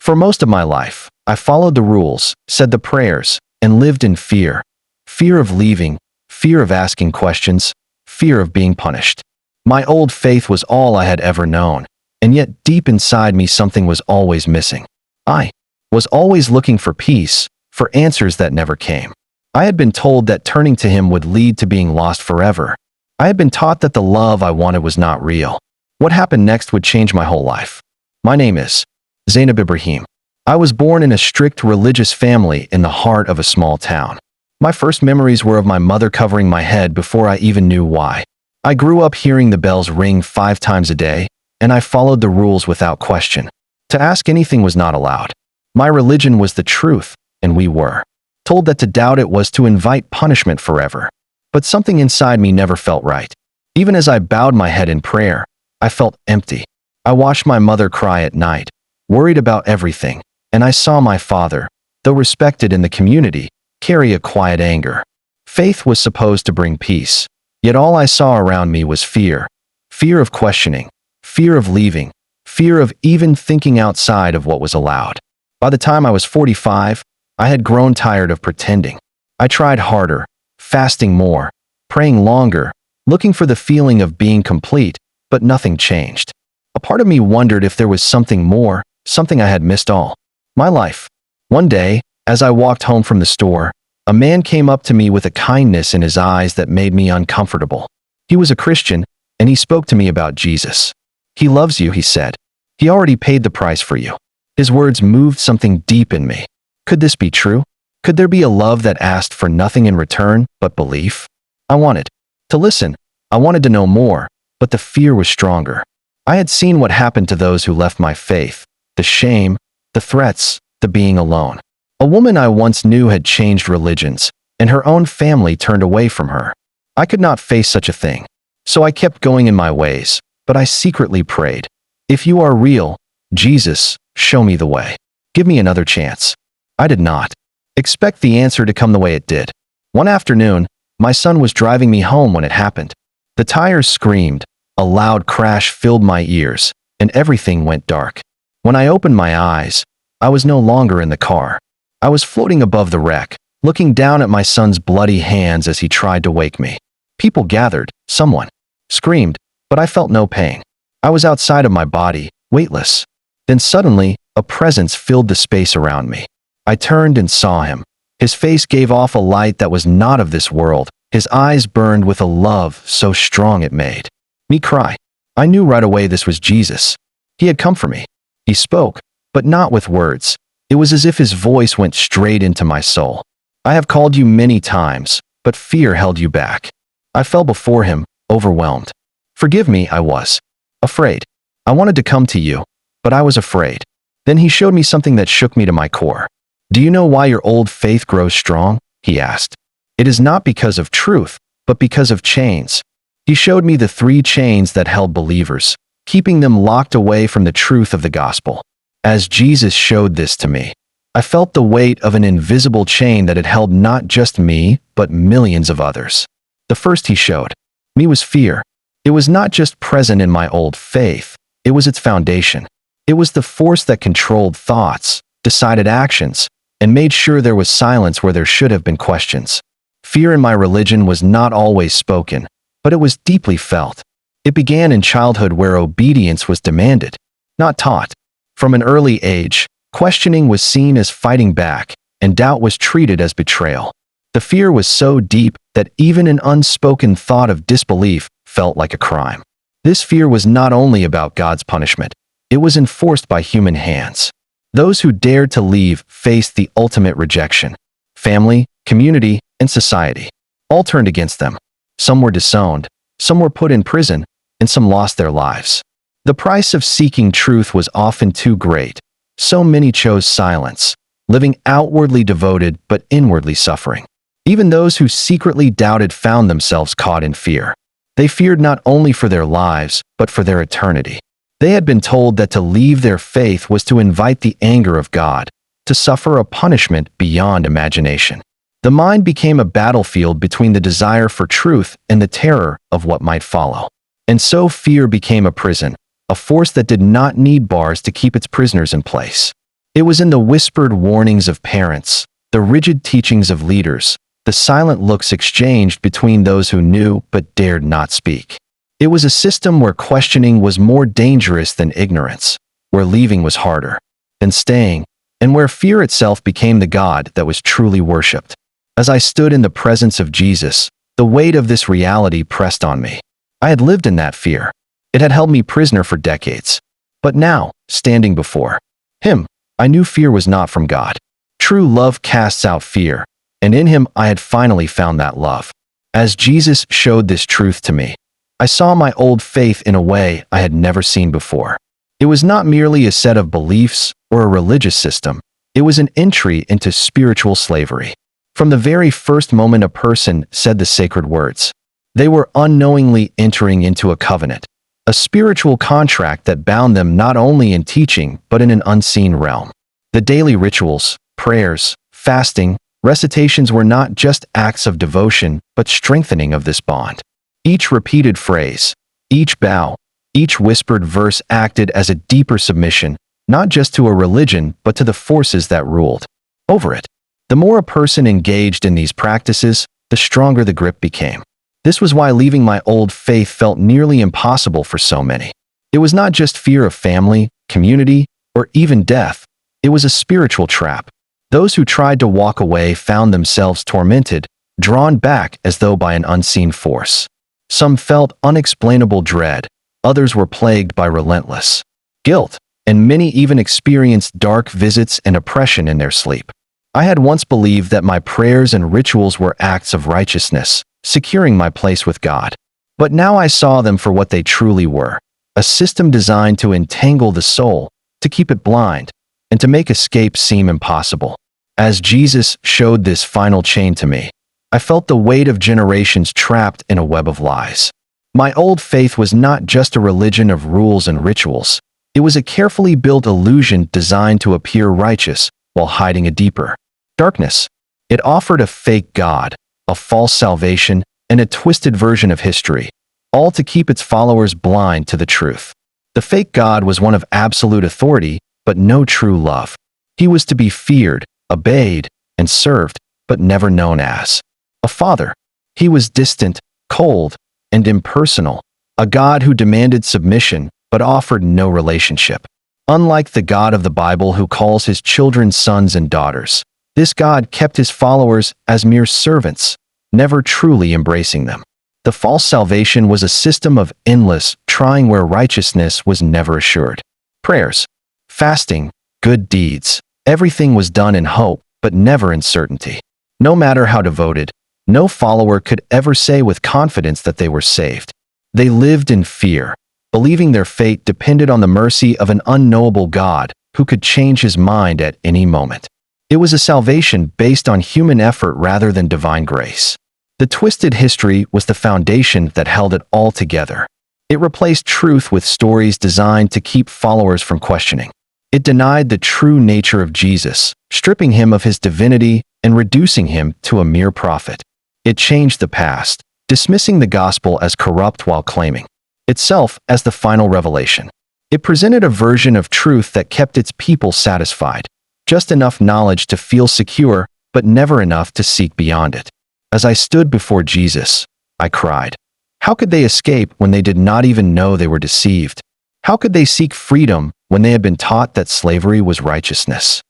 For most of my life, I followed the rules, said the prayers, and lived in fear. Fear of leaving, fear of asking questions, fear of being punished. My old faith was all I had ever known, and yet deep inside me something was always missing. I was always looking for peace, for answers that never came. I had been told that turning to him would lead to being lost forever. I had been taught that the love I wanted was not real. What happened next would change my whole life. My name is Zainab Ibrahim. I was born in a strict religious family in the heart of a small town. My first memories were of my mother covering my head before I even knew why. I grew up hearing the bells ring 5 times a day, and I followed the rules without question. To ask anything was not allowed. My religion was the truth, and we were told that to doubt it was to invite punishment forever. But something inside me never felt right. Even as I bowed my head in prayer, I felt empty. I watched my mother cry at night, worried about everything, and I saw my father, though respected in the community, carry a quiet anger. Faith was supposed to bring peace, yet all I saw around me was fear. Fear of questioning, fear of leaving, fear of even thinking outside of what was allowed. By the time I was 45, I had grown tired of pretending. I tried harder, fasting more, praying longer, looking for the feeling of being complete, but nothing changed. A part of me wondered if there was something more, something I had missed all my life. One day, as I walked home from the store, a man came up to me with a kindness in his eyes that made me uncomfortable. He was a Christian, and he spoke to me about Jesus. "He loves you," he said. "He already paid the price for you." His words moved something deep in me. Could this be true? Could there be a love that asked for nothing in return but belief? I wanted to listen. I wanted to know more, but the fear was stronger. I had seen what happened to those who left my faith, the shame, the threats, the being alone. A woman I once knew had changed religions, and her own family turned away from her. I could not face such a thing, so I kept going in my ways, but I secretly prayed, "If you are real, Jesus, show me the way. Give me another chance." I did not expect the answer to come the way it did. One afternoon, my son was driving me home when it happened. The tires screamed, a loud crash filled my ears, and everything went dark. When I opened my eyes, I was no longer in the car. I was floating above the wreck, looking down at my son's bloody hands as he tried to wake me. People gathered, someone screamed, but I felt no pain. I was outside of my body, weightless. Then suddenly, a presence filled the space around me. I turned and saw him. His face gave off a light that was not of this world. His eyes burned with a love so strong it made me cry. I knew right away this was Jesus. He had come for me. He spoke, but not with words. It was as if his voice went straight into my soul. "I have called you many times, but fear held you back." I fell before him, overwhelmed. "Forgive me," I was afraid. I wanted to come to you, but I was afraid. Then he showed me something that shook me to my core. "Do you know why your old faith grows strong?" he asked. "It is not because of truth, but because of chains." He showed me the 3 chains that held believers, keeping them locked away from the truth of the gospel. As Jesus showed this to me, I felt the weight of an invisible chain that had held not just me, but millions of others. The first he showed me was fear. It was not just present in my old faith, it was its foundation. It was the force that controlled thoughts, decided actions, and made sure there was silence where there should have been questions. Fear in my religion was not always spoken, but it was deeply felt. It began in childhood where obedience was demanded, not taught. From an early age, questioning was seen as fighting back, and doubt was treated as betrayal. The fear was so deep that even an unspoken thought of disbelief felt like a crime. This fear was not only about God's punishment, it was enforced by human hands. Those who dared to leave faced the ultimate rejection. Family, community, and society all turned against them. Some were disowned, some were put in prison, and some lost their lives. The price of seeking truth was often too great. So many chose silence, living outwardly devoted but inwardly suffering. Even those who secretly doubted found themselves caught in fear. They feared not only for their lives, but for their eternity. They had been told that to leave their faith was to invite the anger of God, to suffer a punishment beyond imagination. The mind became a battlefield between the desire for truth and the terror of what might follow. And so fear became a prison, a force that did not need bars to keep its prisoners in place. It was in the whispered warnings of parents, the rigid teachings of leaders, the silent looks exchanged between those who knew but dared not speak. It was a system where questioning was more dangerous than ignorance, where leaving was harder than staying, and where fear itself became the God that was truly worshipped. As I stood in the presence of Jesus, the weight of this reality pressed on me. I had lived in that fear. It had held me prisoner for decades. But now, standing before Him, I knew fear was not from God. True love casts out fear, and in Him I had finally found that love. As Jesus showed this truth to me, I saw my old faith in a way I had never seen before. It was not merely a set of beliefs or a religious system. It was an entry into spiritual slavery. From the very first moment a person said the sacred words, they were unknowingly entering into a covenant, a spiritual contract that bound them not only in teaching but in an unseen realm. The daily rituals, prayers, fasting, recitations were not just acts of devotion but strengthening of this bond. Each repeated phrase, each bow, each whispered verse acted as a deeper submission, not just to a religion but to the forces that ruled over it. The more a person engaged in these practices, the stronger the grip became. This was why leaving my old faith felt nearly impossible for so many. It was not just fear of family, community, or even death. It was a spiritual trap. Those who tried to walk away found themselves tormented, drawn back as though by an unseen force. Some felt unexplainable dread, others were plagued by relentless guilt, and many even experienced dark visits and oppression in their sleep. I had once believed that my prayers and rituals were acts of righteousness, securing my place with God. But now I saw them for what they truly were, a system designed to entangle the soul, to keep it blind, and to make escape seem impossible. As Jesus showed this final chain to me, I felt the weight of generations trapped in a web of lies. My old faith was not just a religion of rules and rituals. It was a carefully built illusion designed to appear righteous while hiding a deeper darkness. It offered a fake God, a false salvation, and a twisted version of history, all to keep its followers blind to the truth. The fake God was one of absolute authority, but no true love. He was to be feared, obeyed, and served, but never known as a father. He was distant, cold, and impersonal, a God who demanded submission but offered no relationship. Unlike the God of the Bible who calls his children sons and daughters, this God kept his followers as mere servants, never truly embracing them. The false salvation was a system of endless trying where righteousness was never assured. Prayers, fasting, good deeds, everything was done in hope, but never in certainty. No matter how devoted, no follower could ever say with confidence that they were saved. They lived in fear, believing their fate depended on the mercy of an unknowable God who could change his mind at any moment. It was a salvation based on human effort rather than divine grace. The twisted history was the foundation that held it all together. It replaced truth with stories designed to keep followers from questioning. It denied the true nature of Jesus, stripping him of his divinity and reducing him to a mere prophet. It changed the past, dismissing the gospel as corrupt while claiming itself as the final revelation. It presented a version of truth that kept its people satisfied, just enough knowledge to feel secure, but never enough to seek beyond it. As I stood before Jesus, I cried. How could they escape when they did not even know they were deceived? How could they seek freedom when they had been taught that slavery was righteousness?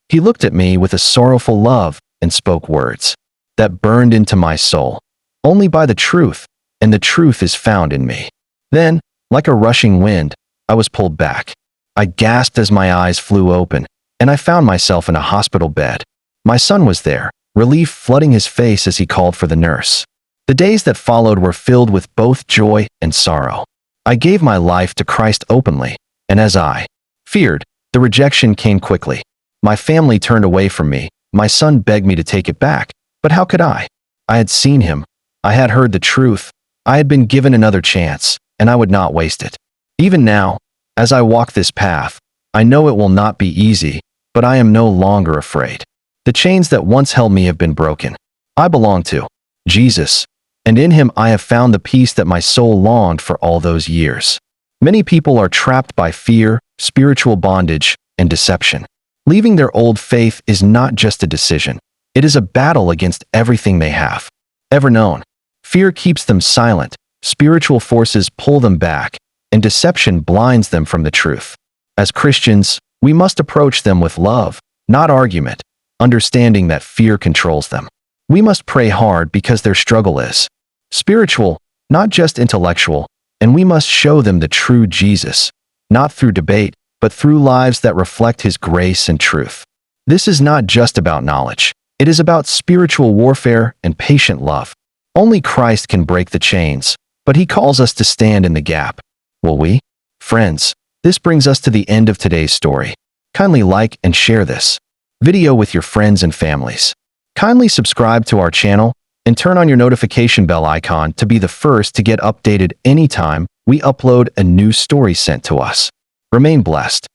He looked at me with a sorrowful love and spoke words that burned into my soul. Only by the truth, and the truth is found in me. Then, like a rushing wind, I was pulled back. I gasped as my eyes flew open, and I found myself in a hospital bed. My son was there, relief flooding his face as he called for the nurse. The days that followed were filled with both joy and sorrow. I gave my life to Christ openly, and as I feared, the rejection came quickly. My family turned away from me. My son begged me to take it back, but how could I? I had seen him. I had heard the truth. I had been given another chance, and I would not waste it. Even now, as I walk this path, I know it will not be easy, but I am no longer afraid. The chains that once held me have been broken. I belong to Jesus, and in him I have found the peace that my soul longed for all those years. Many people are trapped by fear, spiritual bondage, and deception. Leaving their old faith is not just a decision. It is a battle against everything they have ever known. Fear keeps them silent, spiritual forces pull them back, and deception blinds them from the truth. As Christians, we must approach them with love, not argument, understanding that fear controls them. We must pray hard because their struggle is spiritual, not just intellectual, and we must show them the true Jesus, not through debate, but through lives that reflect his grace and truth. This is not just about knowledge. It is about spiritual warfare and patient love. Only Christ can break the chains, but he calls us to stand in the gap. Will we? Friends, this brings us to the end of today's story. Kindly like and share this video with your friends and families. Kindly subscribe to our channel and turn on your notification bell icon to be the first to get updated anytime we upload a new story sent to us. Remain blessed.